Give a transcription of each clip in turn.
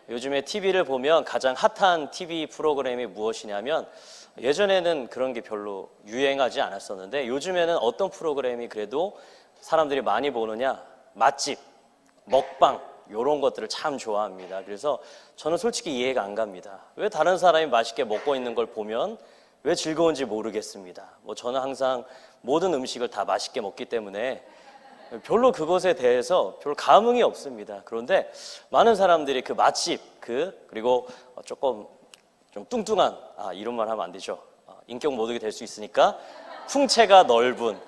요즘에 TV를 보면 가장 핫한 TV 프로그램이 무엇이냐면 예전에는 그런 게 별로 유행하지 않았었는데 요즘에는 어떤 프로그램이 그래도 사람들이 많이 보느냐? 맛집, 먹방 이런 것들을 참 좋아합니다. 그래서 저는 솔직히 이해가 안 갑니다. 왜 다른 사람이 맛있게 먹고 있는 걸 보면 왜 즐거운지 모르겠습니다. 저는 항상 모든 음식을 다 맛있게 먹기 때문에 별로 그것에 대해서 별 감흥이 없습니다. 그런데 많은 사람들이 그 맛집, 그리고 조금 좀 뚱뚱한, 이런 말 하면 안 되죠. 인격 모독이 될 수 있으니까 풍채가 넓은,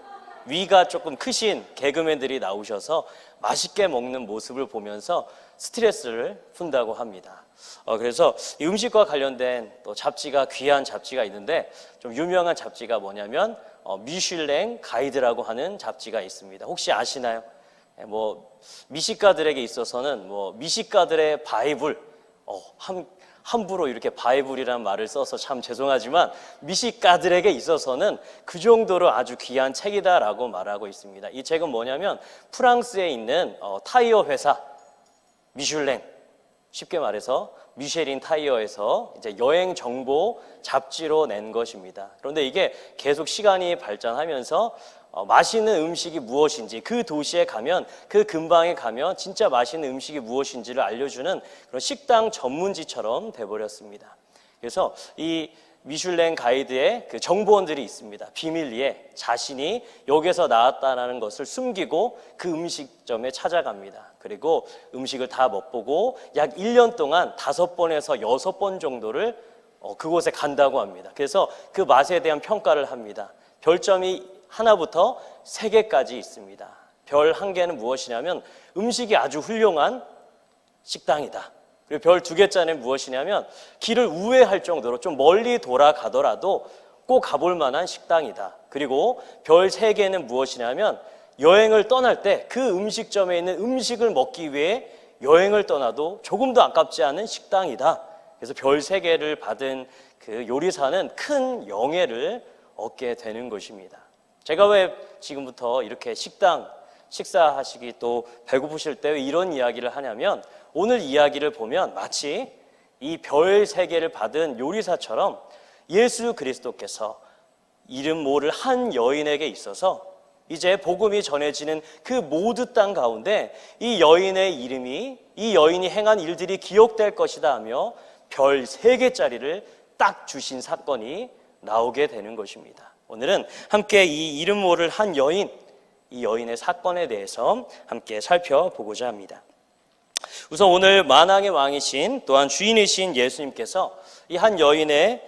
위가 조금 크신 개그맨들이 나오셔서 맛있게 먹는 모습을 보면서 스트레스를 푼다고 합니다. 그래서 이 음식과 관련된 또 잡지가, 귀한 잡지가 있는데 좀 유명한 잡지가 뭐냐면 미슐랭 가이드라고 하는 잡지가 있습니다. 혹시 아시나요? 미식가들에게 있어서는 미식가들의 바이블, 함부로 이렇게 바이블이라는 말을 써서 참 죄송하지만 미식가들에게 있어서는 그 정도로 아주 귀한 책이다라고 말하고 있습니다. 이 책은 뭐냐면 프랑스에 있는 타이어 회사 미슐랭, 쉽게 말해서 미쉐린 타이어에서 이제 여행 정보 잡지로 낸 것입니다. 그런데 이게 계속 시간이 발전하면서 맛있는 음식이 무엇인지, 그 도시에 가면, 그 근방에 가면 진짜 맛있는 음식이 무엇인지를 알려주는 그런 식당 전문지처럼 돼버렸습니다. 그래서 이 미슐랭 가이드에 그 정보원들이 있습니다. 비밀리에 자신이 여기서 나왔다는 것을 숨기고 그 음식점에 찾아갑니다. 그리고 음식을 다 맛보고 약 1년 동안 5번에서 6번 정도를 그곳에 간다고 합니다. 그래서 그 맛에 대한 평가를 합니다. 별점이 하나부터 3개까지 있습니다. 별 1개는 무엇이냐면 음식이 아주 훌륭한 식당이다. 그리고 별 2개짜리는 무엇이냐면 길을 우회할 정도로 좀 멀리 돌아가더라도 꼭 가볼 만한 식당이다. 그리고 별 3개는 무엇이냐면 여행을 떠날 때 그 음식점에 있는 음식을 먹기 위해 여행을 떠나도 조금도 아깝지 않은 식당이다. 그래서 별 3개를 받은 그 요리사는 큰 영예를 얻게 되는 것입니다. 제가 왜 지금부터 이렇게 식사하시기 또 배고프실 때 왜 이런 이야기를 하냐면 오늘 이야기를 보면 마치 이 별 3개를 받은 요리사처럼 예수 그리스도께서 이름 모를 한 여인에게 있어서 이제 복음이 전해지는 그 모든 땅 가운데 이 여인의 이름이, 이 여인이 행한 일들이 기억될 것이다 하며 별 3개짜리를 딱 주신 사건이 나오게 되는 것입니다. 오늘은 함께 이 이름 모를 한 여인, 이 여인의 사건에 대해서 함께 살펴보고자 합니다. 우선 오늘 만왕의 왕이신 또한 주인이신 예수님께서 이 한 여인의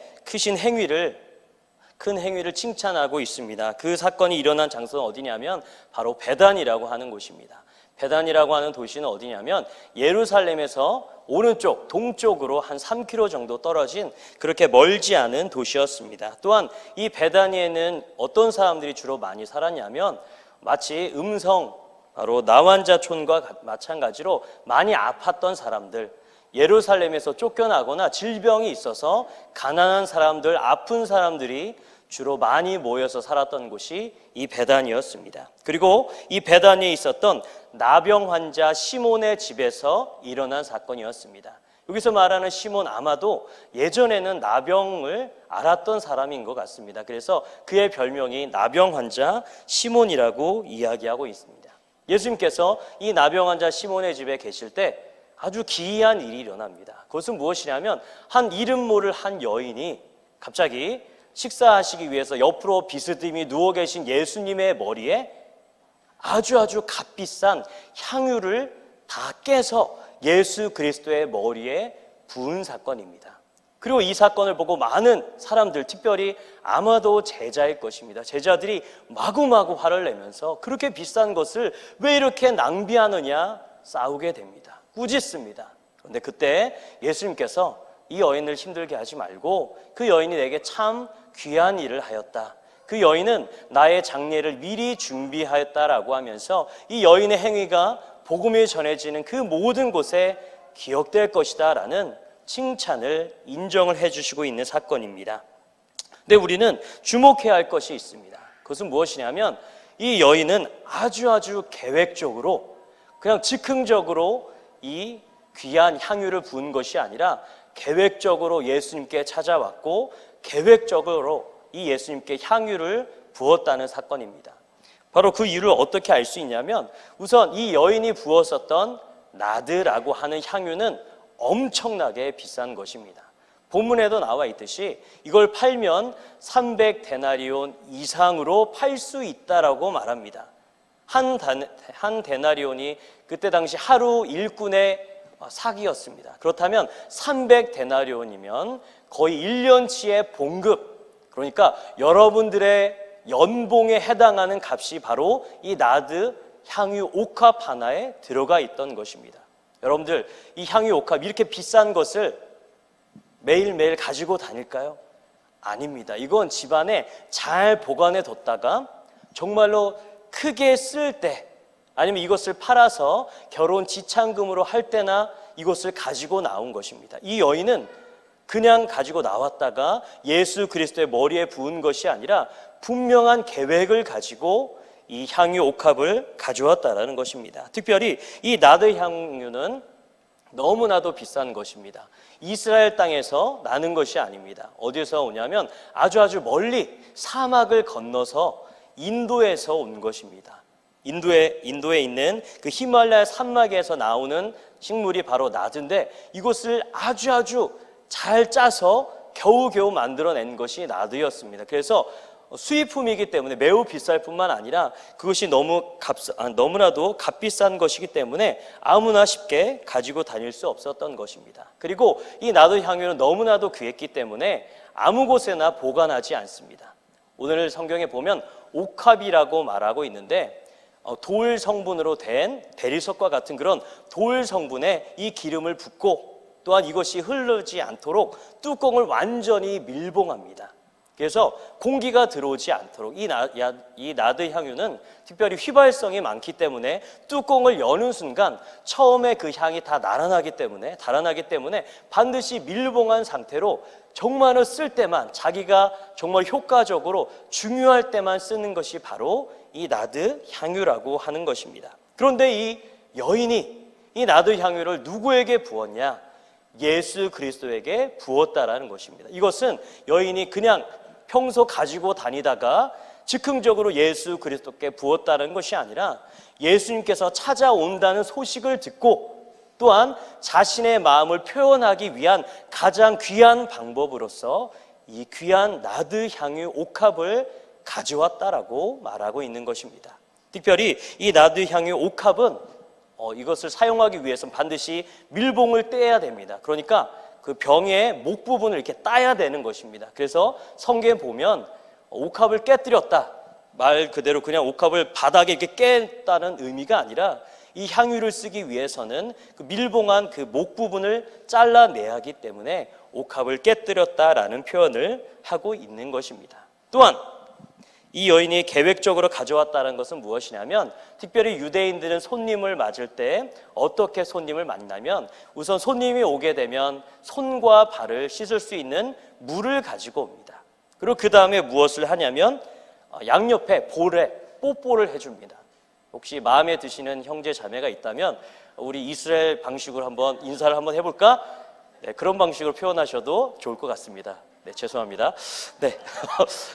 큰 행위를 칭찬하고 있습니다. 그 사건이 일어난 장소는 어디냐면 바로 베단이라고 하는 곳입니다. 베단이라고 하는 도시는 어디냐면 예루살렘에서 오른쪽, 동쪽으로 한 3km 정도 떨어진 그렇게 멀지 않은 도시였습니다. 또한 이 베다니에는 어떤 사람들이 주로 많이 살았냐면 마치 바로 나환자촌과 마찬가지로 많이 아팠던 사람들, 예루살렘에서 쫓겨나거나 질병이 있어서 가난한 사람들, 아픈 사람들이 주로 많이 모여서 살았던 곳이 이 베단이었습니다. 그리고 이 베단이에 있었던 나병 환자 시몬의 집에서 일어난 사건이었습니다. 여기서 말하는 시몬 아마도 예전에는 나병을 앓았던 사람인 것 같습니다. 그래서 그의 별명이 나병 환자 시몬이라고 이야기하고 있습니다. 예수님께서 이 나병 환자 시몬의 집에 계실 때 아주 기이한 일이 일어납니다. 그것은 무엇이냐면 한 이름 모를 한 여인이 갑자기 식사하시기 위해서 옆으로 비스듬히 누워 계신 예수님의 머리에 아주 값비싼 향유를 다 깨서 예수 그리스도의 머리에 부은 사건입니다. 그리고 이 사건을 보고 많은 사람들, 특별히 아마도 제자일 것입니다. 제자들이 마구마구 화를 내면서 그렇게 비싼 것을 왜 이렇게 낭비하느냐 싸우게 됩니다. 꾸짖습니다. 그런데 그때 예수님께서 이 여인을 힘들게 하지 말고 그 여인이 내게 참 귀한 일을 하였다. 그 여인은 나의 장례를 미리 준비하였다라고 하면서 이 여인의 행위가 복음이 전해지는 그 모든 곳에 기억될 것이다 라는 칭찬을 인정을 해주시고 있는 사건입니다. 근데 우리는 주목해야 할 것이 있습니다. 그것은 무엇이냐면 이 여인은 아주 계획적으로 그냥 즉흥적으로 이 귀한 향유를 부은 것이 아니라 계획적으로 예수님께 찾아왔고 계획적으로 이 예수님께 향유를 부었다는 사건입니다. 바로 그 이유를 어떻게 알 수 있냐면 우선 이 여인이 부었었던 나드라고 하는 향유는 엄청나게 비싼 것입니다. 본문에도 나와 있듯이 이걸 팔면 300데나리온 이상으로 팔 수 있다라고 말합니다. 한 데나리온이 그때 당시 하루 일꾼의 사기였습니다. 그렇다면 300데나리온이면 거의 1년치의 봉급, 그러니까 여러분들의 연봉에 해당하는 값이 바로 이 나드 향유 옥합 하나에 들어가 있던 것입니다. 여러분들, 이 향유 옥합 이렇게 비싼 것을 매일매일 가지고 다닐까요? 아닙니다. 이건 집안에 잘 보관해 뒀다가 정말로 크게 쓸 때, 아니면 이것을 팔아서 결혼 지참금으로 할 때나 이것을 가지고 나온 것입니다. 이 여인은 그냥 가지고 나왔다가 예수 그리스도의 머리에 부은 것이 아니라 분명한 계획을 가지고 이 향유 옥합을 가져왔다라는 것입니다. 특별히 이 나드 향유는 너무나도 비싼 것입니다. 이스라엘 땅에서 나는 것이 아닙니다. 어디에서 오냐면 아주 멀리 사막을 건너서 인도에서 온 것입니다. 인도에 있는 그 히말라야 산막에서 나오는 식물이 바로 나드인데 이것을 아주 잘 짜서 겨우겨우 만들어낸 것이 나드였습니다. 그래서 수입품이기 때문에 매우 비쌀 뿐만 아니라 그것이 너무나도 값비싼 것이기 때문에 아무나 쉽게 가지고 다닐 수 없었던 것입니다. 그리고 이 나드 향유는 너무나도 귀했기 때문에 아무 곳에나 보관하지 않습니다. 오늘 성경에 보면 옥합이라고 말하고 있는데 돌 성분으로 된 대리석과 같은 그런 돌 성분에 이 기름을 붓고 또한 이것이 흐르지 않도록 뚜껑을 완전히 밀봉합니다. 그래서 공기가 들어오지 않도록 이 나드 향유는 특별히 휘발성이 많기 때문에 뚜껑을 여는 순간 처음에 그 향이 다 달아나기 때문에 반드시 밀봉한 상태로 정말로 쓸 때만, 자기가 정말 효과적으로 중요할 때만 쓰는 것이 바로 이 나드 향유라고 하는 것입니다. 그런데 이 여인이 이 나드 향유를 누구에게 부었냐? 예수 그리스도에게 부었다라는 것입니다. 이것은 여인이 그냥 평소 가지고 다니다가 즉흥적으로 예수 그리스도께 부었다는 것이 아니라 예수님께서 찾아온다는 소식을 듣고 또한 자신의 마음을 표현하기 위한 가장 귀한 방법으로서 이 귀한 나드 향유 옥합을 가져왔다라고 말하고 있는 것입니다. 특별히 이 나드 향유 옥합은 이것을 사용하기 위해서는 반드시 밀봉을 떼야 됩니다. 그러니까 그 병의 목 부분을 이렇게 따야 되는 것입니다. 그래서 성경에 보면 옥합을 깨뜨렸다, 말 그대로 그냥 옥합을 바닥에 이렇게 깼다는 의미가 아니라 이 향유를 쓰기 위해서는 그 밀봉한 그 목 부분을 잘라내야 하기 때문에 옥합을 깨뜨렸다라는 표현을 하고 있는 것입니다. 또한 이 여인이 계획적으로 가져왔다는 것은 무엇이냐면, 특별히 유대인들은 손님을 맞을 때 어떻게 손님을 만나면 우선 손님이 오게 되면 손과 발을 씻을 수 있는 물을 가지고 옵니다. 그리고 그 다음에 무엇을 하냐면 양옆에 볼에 뽀뽀를 해줍니다. 혹시 마음에 드시는 형제 자매가 있다면 우리 이스라엘 방식으로 한번 인사를 한번 해볼까? 네, 그런 방식으로 표현하셔도 좋을 것 같습니다. 네, 죄송합니다. 네,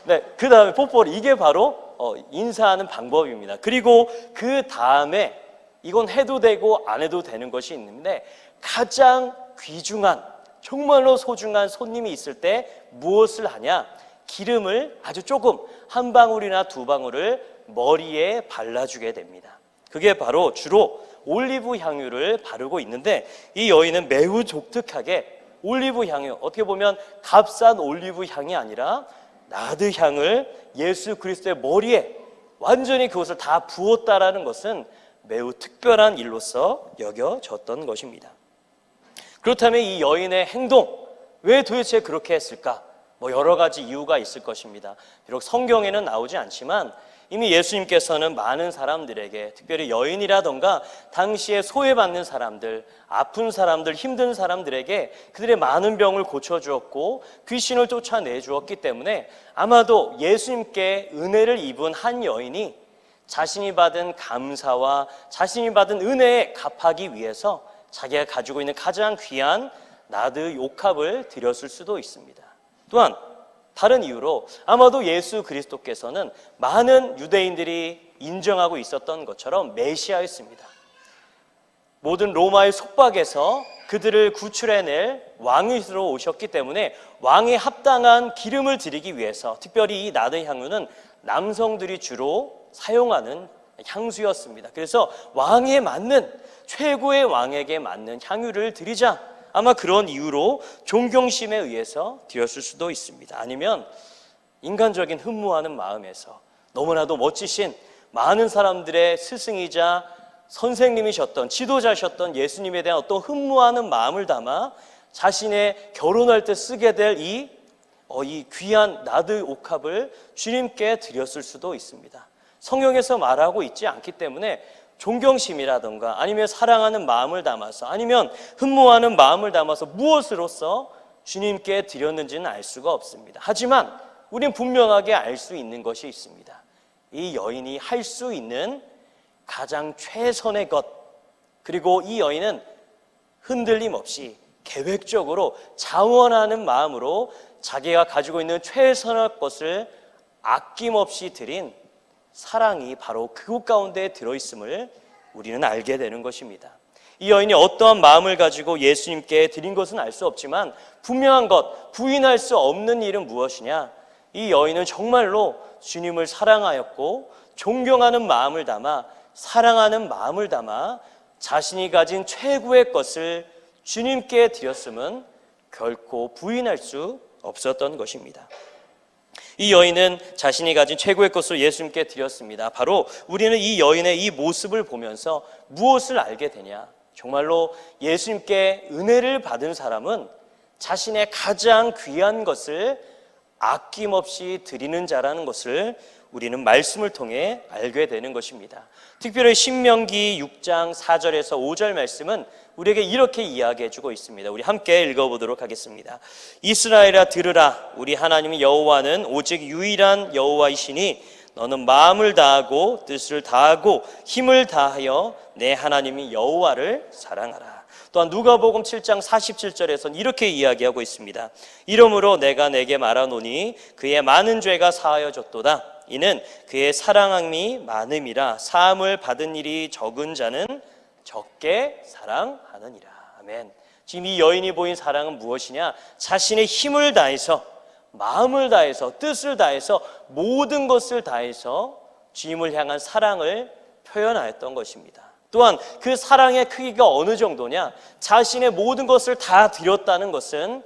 네, 그 다음에 뽀뽀를, 이게 바로 인사하는 방법입니다. 그리고 그 다음에 이건 해도 되고 안 해도 되는 것이 있는데, 가장 귀중한, 정말로 소중한 손님이 있을 때 무엇을 하냐? 기름을 아주 조금, 한 방울이나 두 방울을 머리에 발라주게 됩니다. 그게 바로 주로 올리브 향유를 바르고 있는데, 이 여인은 매우 독특하게 올리브 향유, 어떻게 보면 값싼 올리브 향이 아니라 나드 향을 예수 그리스도의 머리에 완전히 그것을 다 부었다라는 것은 매우 특별한 일로서 여겨졌던 것입니다. 그렇다면 이 여인의 행동, 왜 도대체 그렇게 했을까? 여러 가지 이유가 있을 것입니다. 비록 성경에는 나오지 않지만 이미 예수님께서는 많은 사람들에게, 특별히 여인이라던가 당시에 소외받는 사람들, 아픈 사람들, 힘든 사람들에게 그들의 많은 병을 고쳐주었고 귀신을 쫓아내주었기 때문에 아마도 예수님께 은혜를 입은 한 여인이 자신이 받은 감사와 자신이 받은 은혜에 갚하기 위해서 자기가 가지고 있는 가장 귀한 나드 옥합을 드렸을 수도 있습니다. 또한 다른 이유로 아마도 예수 그리스도께서는 많은 유대인들이 인정하고 있었던 것처럼 메시아였습니다. 모든 로마의 속박에서 그들을 구출해낼 왕으로 오셨기 때문에 왕에 합당한 기름을 드리기 위해서, 특별히 이 나드 향유는 남성들이 주로 사용하는 향수였습니다. 그래서 왕에 맞는, 최고의 왕에게 맞는 향유를 드리자, 아마 그런 이유로 존경심에 의해서 드렸을 수도 있습니다. 아니면 인간적인 흠모하는 마음에서 너무나도 멋지신 많은 사람들의 스승이자 선생님이셨던, 지도자셨던 예수님에 대한 어떤 흠모하는 마음을 담아 자신의 결혼할 때 쓰게 될 이 귀한 나드 옥합을 주님께 드렸을 수도 있습니다. 성경에서 말하고 있지 않기 때문에 존경심이라든가 아니면 사랑하는 마음을 담아서, 아니면 흠모하는 마음을 담아서 무엇으로서 주님께 드렸는지는 알 수가 없습니다. 하지만 우린 분명하게 알 수 있는 것이 있습니다. 이 여인이 할 수 있는 가장 최선의 것, 그리고 이 여인은 흔들림 없이 계획적으로 자원하는 마음으로 자기가 가지고 있는 최선의 것을 아낌없이 드린 사랑이 바로 그곳 가운데 들어있음을 우리는 알게 되는 것입니다. 이 여인이 어떠한 마음을 가지고 예수님께 드린 것은 알 수 없지만 분명한 것, 부인할 수 없는 일은 무엇이냐? 이 여인은 정말로 주님을 사랑하였고 존경하는 마음을 담아, 사랑하는 마음을 담아 자신이 가진 최고의 것을 주님께 드렸음은 결코 부인할 수 없었던 것입니다. 이 여인은 자신이 가진 최고의 것을 예수님께 드렸습니다. 바로 우리는 이 여인의 이 모습을 보면서 무엇을 알게 되냐? 정말로 예수님께 은혜를 받은 사람은 자신의 가장 귀한 것을 아낌없이 드리는 자라는 것을 우리는 말씀을 통해 알게 되는 것입니다. 특별히 신명기 6장 4절에서 5절 말씀은 우리에게 이렇게 이야기해 주고 있습니다. 우리 함께 읽어보도록 하겠습니다. 이스라엘아 들으라. 우리 하나님 여호와는 오직 유일한 여호와이시니 너는 마음을 다하고 뜻을 다하고 힘을 다하여 내 하나님이 여호와를 사랑하라. 또한 누가복음 7장 47절에서는 이렇게 이야기하고 있습니다. 이러므로 내가 내게 말하노니 그의 많은 죄가 사하여졌도다. 이는 그의 사랑함이 많음이라. 사함을 받은 일이 적은 자는 적게 사랑하느니라. 아멘. 지금 이 여인이 보인 사랑은 무엇이냐? 자신의 힘을 다해서, 마음을 다해서, 뜻을 다해서, 모든 것을 다해서 주님을 향한 사랑을 표현하였던 것입니다. 또한 그 사랑의 크기가 어느 정도냐? 자신의 모든 것을 다 드렸다는 것은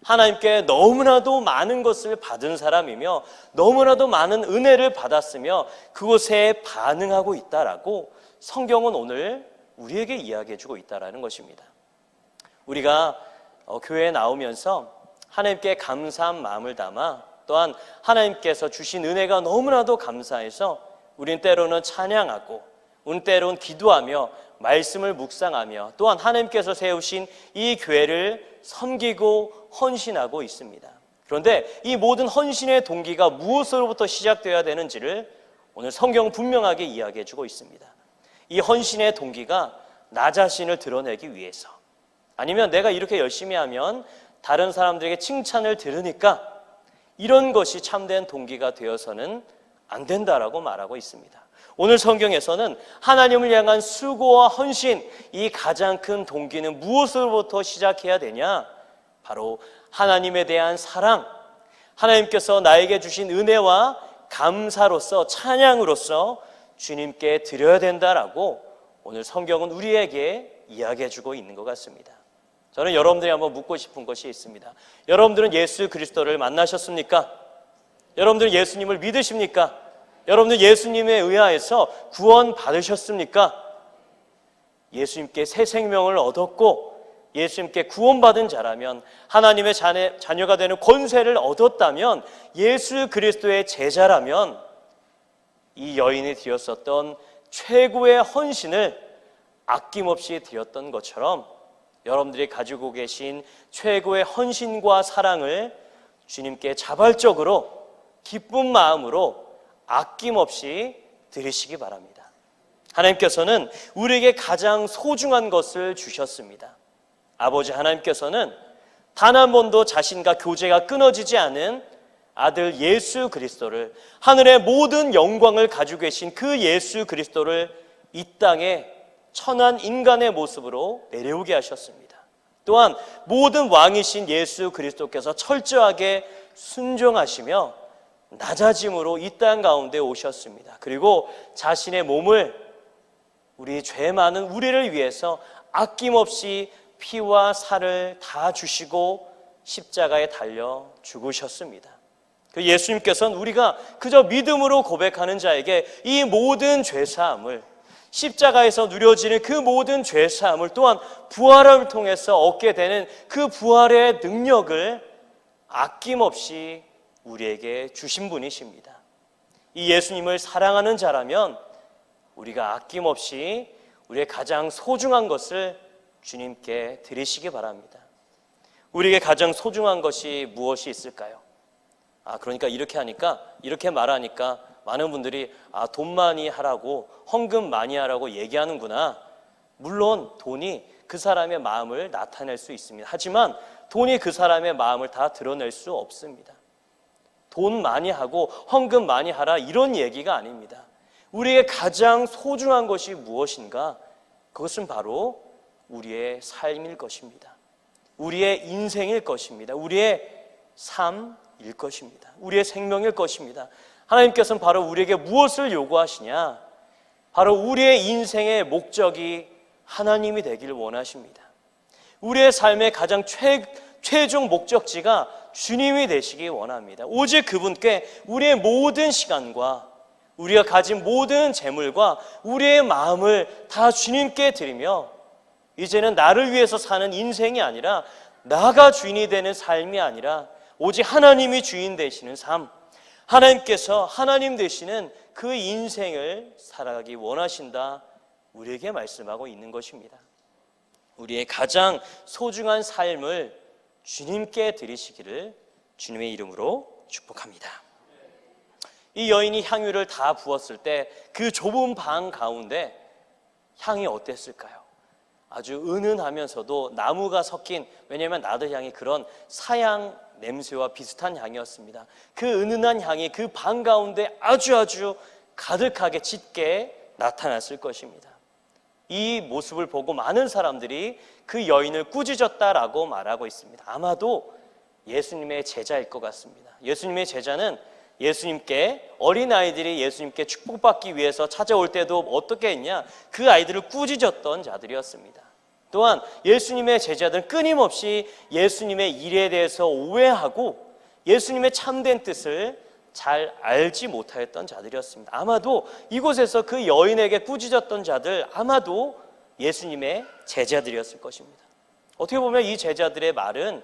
하나님께 너무나도 많은 것을 받은 사람이며 너무나도 많은 은혜를 받았으며 그것에 반응하고 있다라고 성경은 오늘 우리에게 이야기해 주고 있다라는 것입니다. 우리가 교회에 나오면서 하나님께 감사한 마음을 담아, 또한 하나님께서 주신 은혜가 너무나도 감사해서 우린 때로는 찬양하고, 우린 때로는 기도하며 말씀을 묵상하며, 또한 하나님께서 세우신 이 교회를 섬기고 헌신하고 있습니다. 그런데 이 모든 헌신의 동기가 무엇으로부터 시작되어야 되는지를 오늘 성경은 분명하게 이야기해 주고 있습니다. 이 헌신의 동기가 나 자신을 드러내기 위해서, 아니면 내가 이렇게 열심히 하면 다른 사람들에게 칭찬을 들으니까, 이런 것이 참된 동기가 되어서는 안 된다라고 말하고 있습니다. 오늘 성경에서는 하나님을 향한 수고와 헌신, 이 가장 큰 동기는 무엇으로부터 시작해야 되냐? 바로 하나님에 대한 사랑, 하나님께서 나에게 주신 은혜와 감사로서, 찬양으로서 주님께 드려야 된다라고 오늘 성경은 우리에게 이야기해 주고 있는 것 같습니다. 저는 여러분들이 한번 묻고 싶은 것이 있습니다. 여러분들은 예수 그리스도를 만나셨습니까? 여러분들은 예수님을 믿으십니까? 여러분들 예수님에 의하여서 구원 받으셨습니까? 예수님께 새 생명을 얻었고 예수님께 구원받은 자라면, 하나님의 자녀가 되는 권세를 얻었다면, 예수 그리스도의 제자라면 이 여인이 드렸었던 최고의 헌신을 아낌없이 드렸던 것처럼 여러분들이 가지고 계신 최고의 헌신과 사랑을 주님께 자발적으로 기쁜 마음으로 아낌없이 드리시기 바랍니다. 하나님께서는 우리에게 가장 소중한 것을 주셨습니다. 아버지 하나님께서는 단 한 번도 자신과 교제가 끊어지지 않은 아들 예수 그리스도를, 하늘의 모든 영광을 가지고 계신 그 예수 그리스도를 이 땅에 천한 인간의 모습으로 내려오게 하셨습니다. 또한 모든 왕이신 예수 그리스도께서 철저하게 순종하시며 낮아짐으로 이 땅 가운데 오셨습니다. 그리고 자신의 몸을 우리 죄 많은 우리를 위해서 아낌없이 피와 살을 다 주시고 십자가에 달려 죽으셨습니다. 그 예수님께서는 우리가 그저 믿음으로 고백하는 자에게 이 모든 죄사함을, 십자가에서 누려지는 그 모든 죄사함을, 또한 부활을 통해서 얻게 되는 그 부활의 능력을 아낌없이 우리에게 주신 분이십니다. 이 예수님을 사랑하는 자라면 우리가 아낌없이 우리의 가장 소중한 것을 주님께 드리시기 바랍니다. 우리에게 가장 소중한 것이 무엇이 있을까요? 그러니까 이렇게 말하니까 많은 분들이 돈 많이 하라고, 헌금 많이 하라고 얘기하는구나. 물론 돈이 그 사람의 마음을 나타낼 수 있습니다. 하지만 돈이 그 사람의 마음을 다 드러낼 수 없습니다. 돈 많이 하고 헌금 많이 하라, 이런 얘기가 아닙니다. 우리에게 가장 소중한 것이 무엇인가? 그것은 바로 우리의 삶일 것입니다. 우리의 인생일 것입니다. 우리의 삶일 것입니다. 우리의 생명일 것입니다. 하나님께서는 바로 우리에게 무엇을 요구하시냐? 바로 우리의 인생의 목적이 하나님이 되기를 원하십니다. 우리의 삶의 가장 최종 목적지가 주님이 되시기 원합니다. 오직 그분께 우리의 모든 시간과 우리가 가진 모든 재물과 우리의 마음을 다 주님께 드리며, 이제는 나를 위해서 사는 인생이 아니라, 나가 주인이 되는 삶이 아니라 오직 하나님이 주인 되시는 삶, 하나님께서 하나님 되시는 그 인생을 살아가기 원하신다, 우리에게 말씀하고 있는 것입니다. 우리의 가장 소중한 삶을 주님께 드리시기를 주님의 이름으로 축복합니다. 이 여인이 향유를 다 부었을 때 그 좁은 방 가운데 향이 어땠을까요? 아주 은은하면서도 나무가 섞인, 왜냐하면 나드향이 그런 사양 냄새와 비슷한 향이었습니다. 그 은은한 향이 그 방 가운데 아주 가득하게 짙게 나타났을 것입니다. 이 모습을 보고 많은 사람들이 그 여인을 꾸짖었다라고 말하고 있습니다. 아마도 예수님의 제자일 것 같습니다. 예수님의 제자는 예수님께, 어린아이들이 예수님께 축복받기 위해서 찾아올 때도 어떻게 했냐? 그 아이들을 꾸짖었던 자들이었습니다. 또한 예수님의 제자들은 끊임없이 예수님의 일에 대해서 오해하고 예수님의 참된 뜻을 잘 알지 못하였던 자들이었습니다. 아마도 이곳에서 그 여인에게 꾸짖었던 자들, 아마도 예수님의 제자들이었을 것입니다. 어떻게 보면 이 제자들의 말은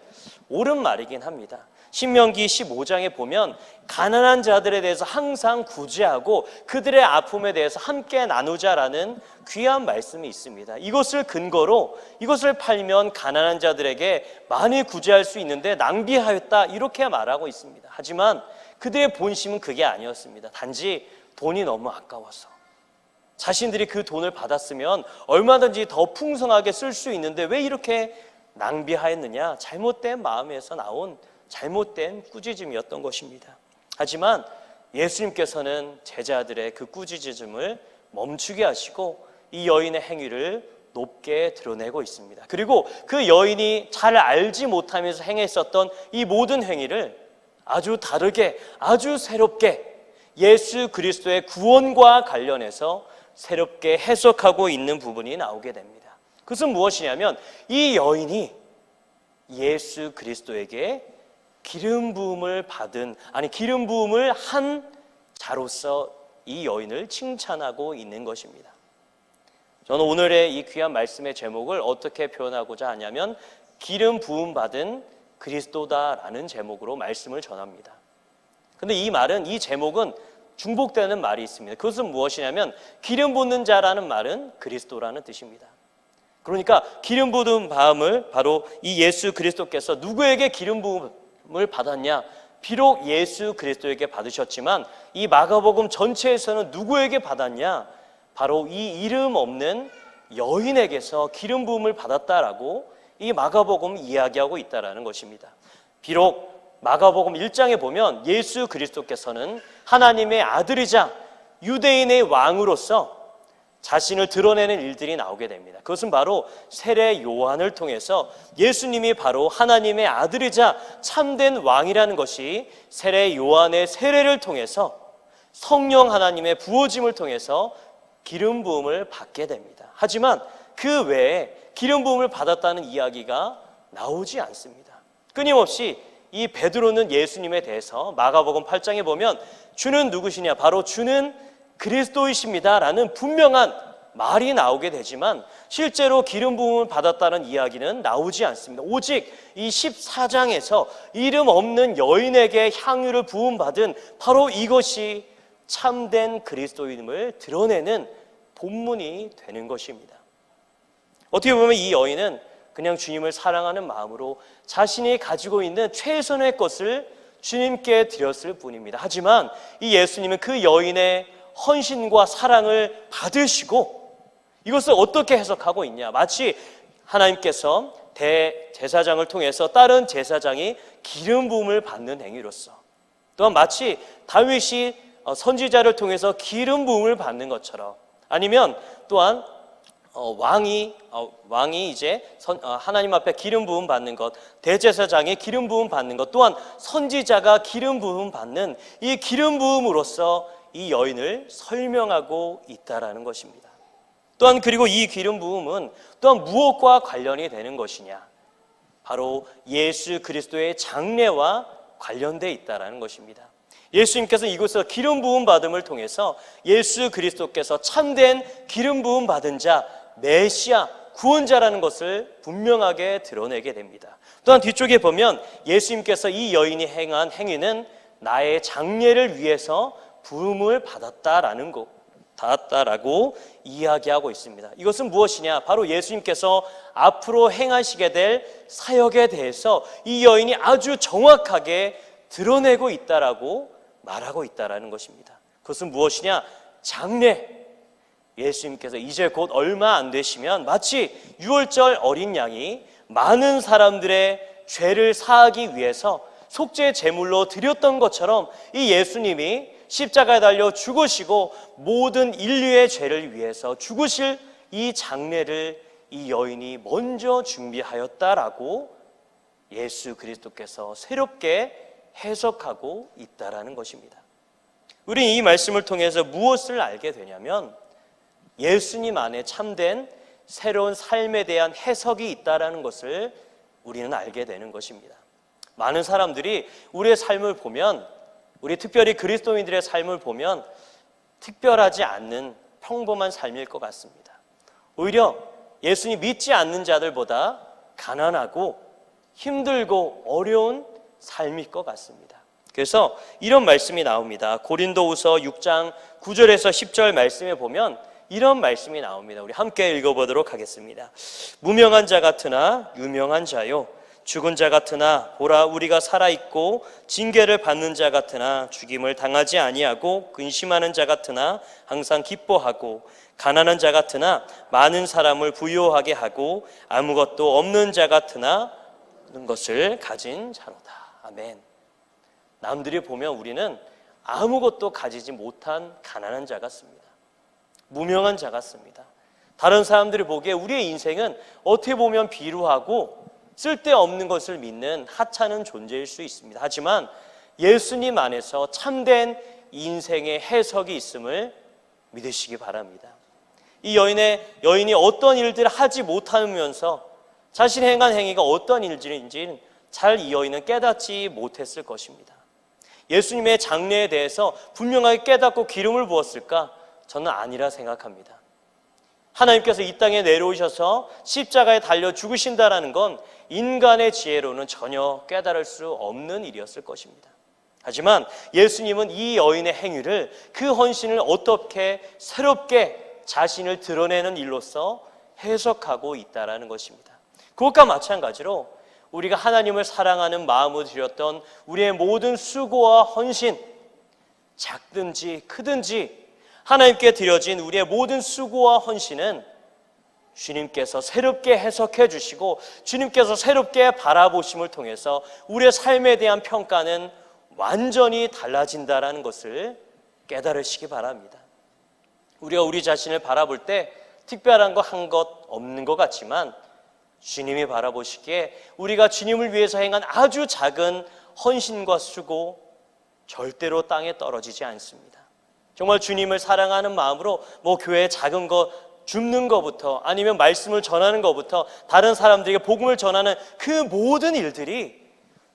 옳은 말이긴 합니다. 신명기 15장에 보면 가난한 자들에 대해서 항상 구제하고 그들의 아픔에 대해서 함께 나누자라는 귀한 말씀이 있습니다. 이것을 근거로, 이것을 팔면 가난한 자들에게 많이 구제할 수 있는데 낭비하였다, 이렇게 말하고 있습니다. 하지만 그들의 본심은 그게 아니었습니다. 단지 돈이 너무 아까워서, 자신들이 그 돈을 받았으면 얼마든지 더 풍성하게 쓸 수 있는데 왜 이렇게 낭비하였느냐? 잘못된 마음에서 나온 잘못된 꾸짖음이었던 것입니다. 하지만 예수님께서는 제자들의 그 꾸짖음을 멈추게 하시고 이 여인의 행위를 높게 드러내고 있습니다. 그리고 그 여인이 잘 알지 못하면서 행했었던 이 모든 행위를 아주 다르게, 아주 새롭게 예수 그리스도의 구원과 관련해서 새롭게 해석하고 있는 부분이 나오게 됩니다. 그것은 무엇이냐면 이 여인이 예수 그리스도에게 기름 부음을 한 자로서 이 여인을 칭찬하고 있는 것입니다. 저는 오늘의 이 귀한 말씀의 제목을 어떻게 표현하고자 하냐면 기름 부음 받은 그리스도다라는 제목으로 말씀을 전합니다. 근데 이 제목은 중복되는 말이 있습니다. 그것은 무엇이냐면 기름 붓는 자라는 말은 그리스도라는 뜻입니다. 그러니까 기름 부은 마음을 바로 이 예수 그리스도께서 누구에게 기름 부음을 받았냐? 비록 예수 그리스도에게 받으셨지만 이 마가복음 전체에서는 누구에게 받았냐? 바로 이 이름 없는 여인에게서 기름 부음을 받았다라고 이 마가복음 이야기하고 있다라는 것입니다. 비록 마가복음 1장에 보면 예수 그리스도께서는 하나님의 아들이자 유대인의 왕으로서 자신을 드러내는 일들이 나오게 됩니다. 그것은 바로 세례 요한을 통해서 예수님이 바로 하나님의 아들이자 참된 왕이라는 것이 세례 요한의 세례를 통해서 성령 하나님의 부어짐을 통해서 기름 부음을 받게 됩니다. 하지만 그 외에 기름 부음을 받았다는 이야기가 나오지 않습니다. 끊임없이 이 베드로는 예수님에 대해서 마가복음 8장에 보면 주는 누구시냐? 바로 주는 그리스도이십니다 라는 분명한 말이 나오게 되지만 실제로 기름 부음을 받았다는 이야기는 나오지 않습니다. 오직 이 14장에서 이름 없는 여인에게 향유를 부음받은 바로 이것이 참된 그리스도임을 드러내는 본문이 되는 것입니다. 어떻게 보면 이 여인은 그냥 주님을 사랑하는 마음으로 자신이 가지고 있는 최선의 것을 주님께 드렸을 뿐입니다. 하지만 이 예수님은 그 여인의 헌신과 사랑을 받으시고 이것을 어떻게 해석하고 있냐? 마치 하나님께서 대제사장을 통해서 다른 제사장이 기름 부음을 받는 행위로서, 또한 마치 다윗이 선지자를 통해서 기름 부음을 받는 것처럼, 아니면 또한 왕이 이제 하나님 앞에 기름 부음 받는 것, 대제사장의 기름 부음 받는 것, 또한 선지자가 기름 부음 받는 이 기름 부음으로서 이 여인을 설명하고 있다라는 것입니다. 또한 그리고 이 기름 부음은 또한 무엇과 관련이 되는 것이냐? 바로 예수 그리스도의 장례와 관련되어 있다라는 것입니다. 예수님께서 이곳에서 기름 부음 받음을 통해서 예수 그리스도께서 참된 기름 부음 받은 자, 메시아, 구원자라는 것을 분명하게 드러내게 됩니다. 또한 뒤쪽에 보면 예수님께서 이 여인이 행한 행위는 나의 장례를 위해서 부음을 받았다라고 이야기하고 있습니다. 이것은 무엇이냐? 바로 예수님께서 앞으로 행하시게 될 사역에 대해서 이 여인이 아주 정확하게 드러내고 있다라고 말하고 있다라는 것입니다. 그것은 무엇이냐? 장례. 예수님께서 이제 곧 얼마 안 되시면 마치 유월절 어린 양이 많은 사람들의 죄를 사하기 위해서 속죄 제물로 드렸던 것처럼 이 예수님이 십자가에 달려 죽으시고 모든 인류의 죄를 위해서 죽으실 이 장례를 이 여인이 먼저 준비하였다라고 예수 그리스도께서 새롭게 해석하고 있다라는 것입니다. 우리는 이 말씀을 통해서 무엇을 알게 되냐면 예수님 안에 참된 새로운 삶에 대한 해석이 있다라는 것을 우리는 알게 되는 것입니다. 많은 사람들이 우리의 삶을 보면, 우리 특별히 그리스도인들의 삶을 보면 특별하지 않는 평범한 삶일 것 같습니다. 오히려 예수님 믿지 않는 자들보다 가난하고 힘들고 어려운 삶일 것 같습니다. 그래서 이런 말씀이 나옵니다. 고린도후서 6장 9절에서 10절 말씀에 보면 이런 말씀이 나옵니다. 우리 함께 읽어보도록 하겠습니다. 무명한 자 같으나 유명한 자요, 죽은 자 같으나 보라 우리가 살아있고, 징계를 받는 자 같으나 죽임을 당하지 아니하고, 근심하는 자 같으나 항상 기뻐하고, 가난한 자 같으나 많은 사람을 부유하게 하고, 아무것도 없는 자 같으나 모든 것을 가진 자로다. 아멘. 남들이 보면 우리는 아무것도 가지지 못한 가난한 자 같습니다. 무명한 자 같습니다. 다른 사람들이 보기에 우리의 인생은 어떻게 보면 비루하고 쓸데없는 것을 믿는 하찮은 존재일 수 있습니다. 하지만 예수님 안에서 참된 인생의 해석이 있음을 믿으시기 바랍니다. 이 여인이 어떤 일들을 하지 못하면서 자신이 행한 행위가 어떤 일인지 잘 이 여인은 깨닫지 못했을 것입니다. 예수님의 장례에 대해서 분명하게 깨닫고 기름을 부었을까? 저는 아니라 생각합니다. 하나님께서 이 땅에 내려오셔서 십자가에 달려 죽으신다라는 건 인간의 지혜로는 전혀 깨달을 수 없는 일이었을 것입니다. 하지만 예수님은 이 여인의 행위를, 그 헌신을 어떻게 새롭게 자신을 드러내는 일로서 해석하고 있다라는 것입니다. 그것과 마찬가지로 우리가 하나님을 사랑하는 마음으로 드렸던 우리의 모든 수고와 헌신, 작든지 크든지 하나님께 드려진 우리의 모든 수고와 헌신은 주님께서 새롭게 해석해 주시고 주님께서 새롭게 바라보심을 통해서 우리의 삶에 대한 평가는 완전히 달라진다는 것을 깨달으시기 바랍니다. 우리가 우리 자신을 바라볼 때 특별한 거 한 것 없는 것 같지만 주님이 바라보시기에 우리가 주님을 위해서 행한 아주 작은 헌신과 수고 절대로 땅에 떨어지지 않습니다. 정말 주님을 사랑하는 마음으로 교회에 작은 거 줍는 것부터 아니면 말씀을 전하는 것부터 다른 사람들에게 복음을 전하는 그 모든 일들이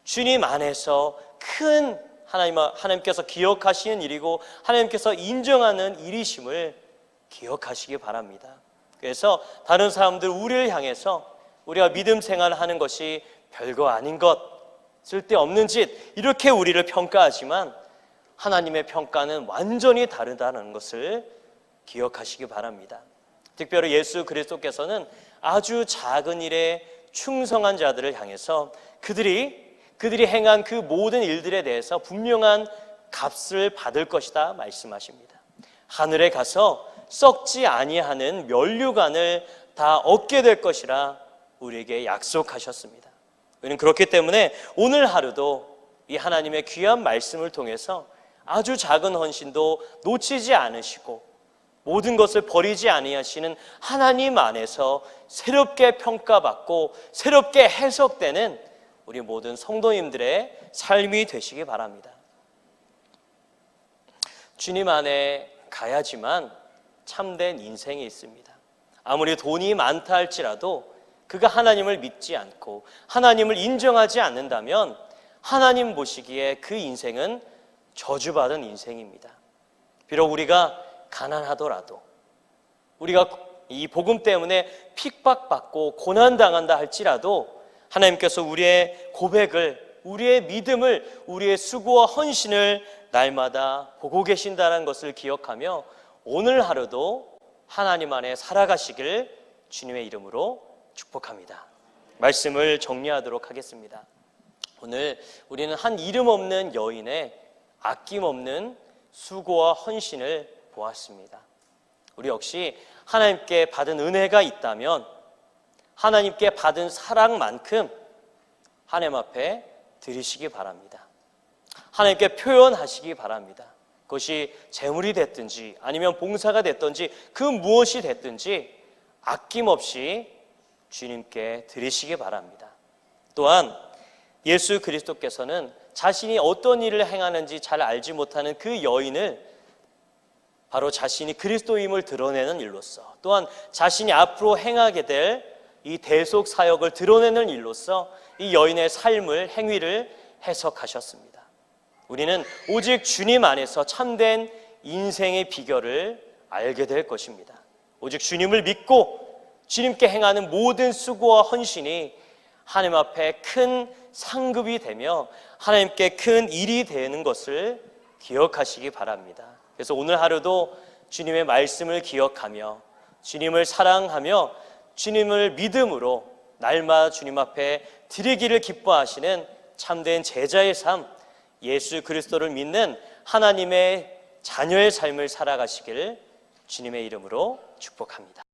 주님 안에서 큰 하나님께서 기억하시는 일이고 하나님께서 인정하는 일이심을 기억하시기 바랍니다. 그래서 다른 사람들 우리를 향해서 우리가 믿음 생활을 하는 것이 별거 아닌 것, 쓸데없는 짓 이렇게 우리를 평가하지만 하나님의 평가는 완전히 다르다는 것을 기억하시기 바랍니다. 특별히 예수 그리스도께서는 아주 작은 일에 충성한 자들을 향해서 그들이 행한 그 모든 일들에 대해서 분명한 값을 받을 것이다 말씀하십니다. 하늘에 가서 썩지 아니하는 면류관을 다 얻게 될 것이라 우리에게 약속하셨습니다. 우리는 그렇기 때문에 오늘 하루도 이 하나님의 귀한 말씀을 통해서 아주 작은 헌신도 놓치지 않으시고 모든 것을 버리지 아니하시는 하나님 안에서 새롭게 평가받고 새롭게 해석되는 우리 모든 성도님들의 삶이 되시기 바랍니다. 주님 안에 가야지만 참된 인생이 있습니다. 아무리 돈이 많다 할지라도 그가 하나님을 믿지 않고 하나님을 인정하지 않는다면 하나님 보시기에 그 인생은 저주받은 인생입니다. 비록 우리가 가난하더라도 우리가 이 복음 때문에 핍박받고 고난당한다 할지라도 하나님께서 우리의 고백을, 우리의 믿음을, 우리의 수고와 헌신을 날마다 보고 계신다는 것을 기억하며 오늘 하루도 하나님 안에 살아가시길 주님의 이름으로 축복합니다. 말씀을 정리하도록 하겠습니다. 오늘 우리는 한 이름 없는 여인의 아낌없는 수고와 헌신을 보았습니다. 우리 역시 하나님께 받은 은혜가 있다면 하나님께 받은 사랑만큼 하나님 앞에 드리시기 바랍니다. 하나님께 표현하시기 바랍니다. 그것이 재물이 됐든지 아니면 봉사가 됐든지 그 무엇이 됐든지 아낌없이 주님께 드리시기 바랍니다. 또한 예수 그리스도께서는 자신이 어떤 일을 행하는지 잘 알지 못하는 그 여인을 바로 자신이 그리스도임을 드러내는 일로서 또한 자신이 앞으로 행하게 될 이 대속 사역을 드러내는 일로서 이 여인의 삶을 행위를 해석하셨습니다. 우리는 오직 주님 안에서 참된 인생의 비결을 알게 될 것입니다. 오직 주님을 믿고 주님께 행하는 모든 수고와 헌신이 하나님 앞에 큰 상급이 되며 하나님께 큰 일이 되는 것을 기억하시기 바랍니다. 그래서 오늘 하루도 주님의 말씀을 기억하며 주님을 사랑하며 주님을 믿음으로 날마다 주님 앞에 드리기를 기뻐하시는 참된 제자의 삶, 예수 그리스도를 믿는 하나님의 자녀의 삶을 살아가시기를 주님의 이름으로 축복합니다.